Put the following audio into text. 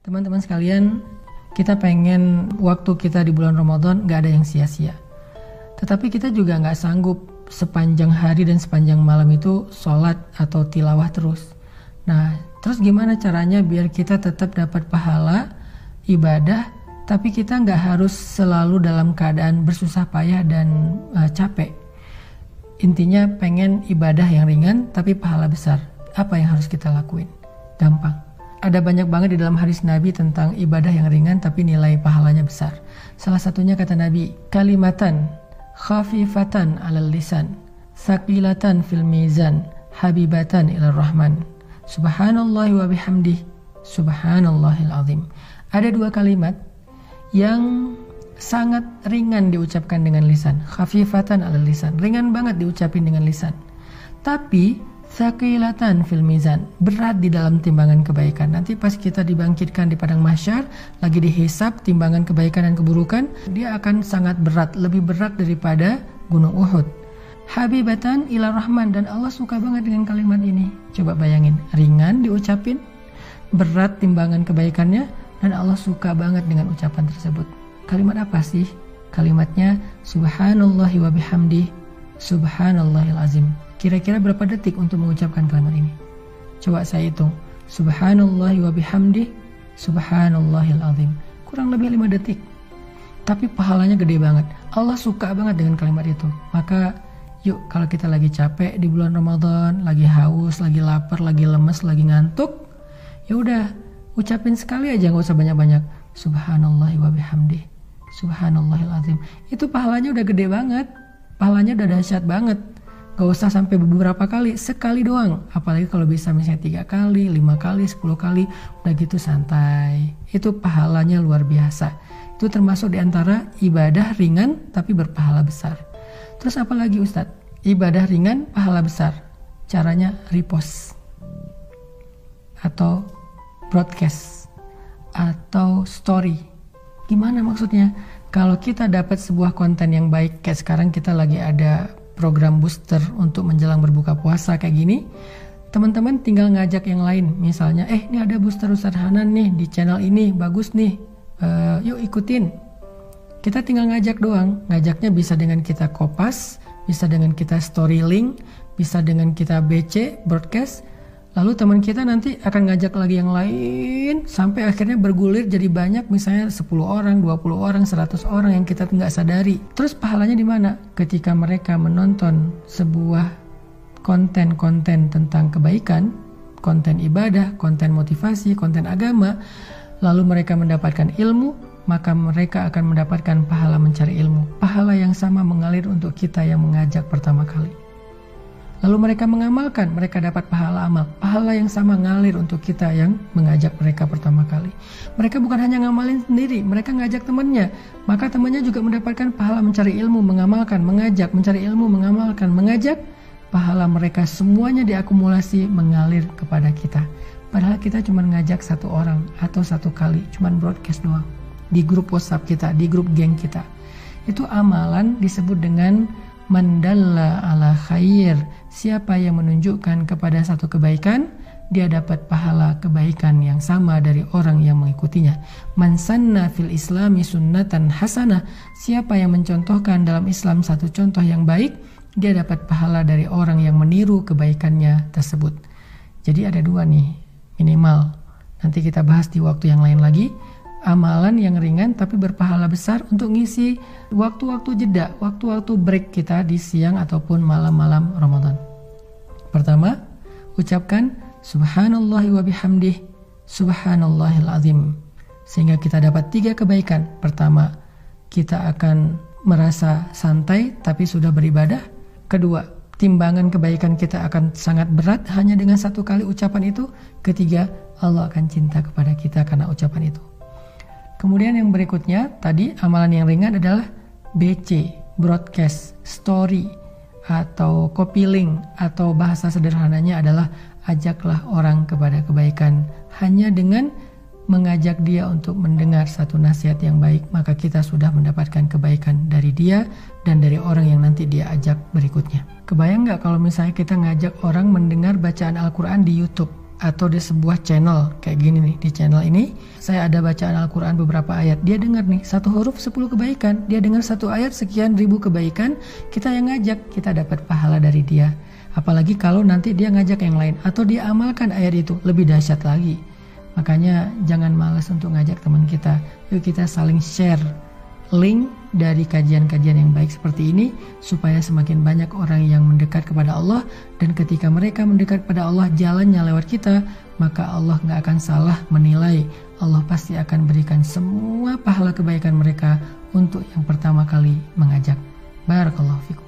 Teman-teman sekalian, kita pengen waktu kita di bulan Ramadan gak ada yang sia-sia. Tetapi kita juga gak sanggup sepanjang hari dan sepanjang malam itu sholat atau tilawah terus. Nah, terus gimana caranya biar kita tetap dapat pahala ibadah, tapi kita gak harus selalu dalam keadaan bersusah payah dan capek. Intinya pengen ibadah yang ringan tapi pahala besar. Apa yang harus kita lakuin? Gampang. Ada banyak banget di dalam hadis Nabi tentang ibadah yang ringan tapi nilai pahalanya besar. Salah satunya kata Nabi, kalimatan khafifatan 'alal lisan, tsaqilatan fil mizan, habibatan ilar rahman. Subhanallahi wa bihamdih, subhanallahil azim. Ada dua kalimat yang sangat ringan diucapkan dengan lisan, khafifatan 'alal lisan, ringan banget diucapin dengan lisan. Tapi tsaqilatan fil mizan, berat di dalam timbangan kebaikan. Nanti pas kita dibangkitkan di padang mahsyar, lagi dihisab timbangan kebaikan dan keburukan, dia akan sangat berat, lebih berat daripada gunung Uhud. Habibatan ila rahman, dan Allah suka banget dengan kalimat ini. Coba bayangin, ringan diucapin, berat timbangan kebaikannya, dan Allah suka banget dengan ucapan tersebut. Kalimat apa sih? Kalimatnya subhanallahi wa bihamdih, subhanallahil azim. Kira-kira berapa detik untuk mengucapkan kalimat ini? Coba saya hitung. Subhanallahi wa bihamdih, subhanallahil azim. Kurang lebih 5 detik. Tapi pahalanya gede banget. Allah suka banget dengan kalimat itu. Maka yuk, kalau kita lagi capek di bulan Ramadan, lagi haus, lagi lapar, lagi lemes, lagi ngantuk, ya udah ucapin sekali aja, nggak usah banyak-banyak. Subhanallahi wa bihamdih, subhanallahil azim. Itu pahalanya udah gede banget. Pahalanya udah dahsyat banget. Gak usah sampai beberapa kali, sekali doang. Apalagi kalau bisa misalnya 3 kali, 5 kali, 10 kali, udah gitu santai. Itu pahalanya luar biasa. Itu termasuk diantara ibadah ringan tapi berpahala besar. Terus apa lagi Ustadz? Ibadah ringan, pahala besar. Caranya repost, atau broadcast, atau story. Gimana maksudnya? Kalau kita dapat sebuah konten yang baik, kayak sekarang kita lagi ada program booster untuk menjelang berbuka puasa kayak gini, teman-teman tinggal ngajak yang lain. Misalnya, ini ada booster Ustadz Hanan nih di channel ini, bagus nih, yuk ikutin. Kita tinggal ngajak doang. Ngajaknya bisa dengan kita kopas, bisa dengan kita story link, bisa dengan kita BC, broadcast. Lalu teman kita nanti akan ngajak lagi yang lain, sampai akhirnya bergulir jadi banyak, misalnya 10 orang, 20 orang, 100 orang yang kita nggak sadari. Terus pahalanya di mana? Ketika mereka menonton sebuah konten-konten tentang kebaikan, konten ibadah, konten motivasi, konten agama, lalu mereka mendapatkan ilmu, maka mereka akan mendapatkan pahala mencari ilmu. Pahala yang sama mengalir untuk kita yang mengajak pertama kali. Lalu mereka mengamalkan, mereka dapat pahala amal. Pahala yang sama ngalir untuk kita yang mengajak mereka pertama kali. Mereka bukan hanya ngamalin sendiri, mereka ngajak temannya. Maka temannya juga mendapatkan pahala mencari ilmu, mengamalkan, mengajak, mencari ilmu, mengamalkan, mengajak. Pahala mereka semuanya diakumulasi mengalir kepada kita. Padahal kita cuma ngajak 1 orang atau 1 kali, cuma broadcast doang. Di grup WhatsApp kita, di grup geng kita. Itu amalan disebut dengan mandalla ala khair. Siapa yang menunjukkan kepada satu kebaikan, dia dapat pahala kebaikan yang sama dari orang yang mengikutinya. Man sanna fil islami sunnatan hasanah. Siapa yang mencontohkan dalam Islam satu contoh yang baik, dia dapat pahala dari orang yang meniru kebaikannya tersebut. Jadi ada 2 nih minimal. Nanti kita bahas di waktu yang lain lagi. Amalan yang ringan tapi berpahala besar untuk ngisi waktu-waktu jeda, waktu-waktu break kita di siang ataupun malam-malam Ramadan. Pertama, ucapkan subhanallahi wa bihamdih, subhanallahil azim. Sehingga kita dapat 3 kebaikan. Pertama, kita akan merasa santai tapi sudah beribadah. Kedua, timbangan kebaikan kita akan sangat berat hanya dengan 1 kali ucapan itu. Ketiga, Allah akan cinta kepada kita karena ucapan itu. Kemudian yang berikutnya, tadi amalan yang ringan adalah BC, broadcast, story, atau copy link, atau bahasa sederhananya adalah ajaklah orang kepada kebaikan. Hanya dengan mengajak dia untuk mendengar satu nasihat yang baik, maka kita sudah mendapatkan kebaikan dari dia dan dari orang yang nanti dia ajak berikutnya. Kebayang nggak kalau misalnya kita ngajak orang mendengar bacaan Al-Quran di YouTube? atau di sebuah channel kayak gini nih. Di channel ini saya ada bacaan Al-Quran beberapa ayat, dia dengar nih 1 huruf 10 kebaikan, dia dengar 1 ayat sekian ribu kebaikan, kita yang ngajak, kita dapat pahala dari dia. Apalagi kalau nanti dia ngajak yang lain atau dia amalkan ayat itu, lebih dahsyat lagi. Makanya jangan malas untuk ngajak teman kita. Yuk kita saling share link dari kajian-kajian yang baik seperti ini, supaya semakin banyak orang yang mendekat kepada Allah. Dan ketika mereka mendekat kepada Allah, jalannya lewat kita, maka Allah gak akan salah menilai. Allah pasti akan berikan semua pahala kebaikan mereka untuk yang pertama kali mengajak. Barakallahu fikum.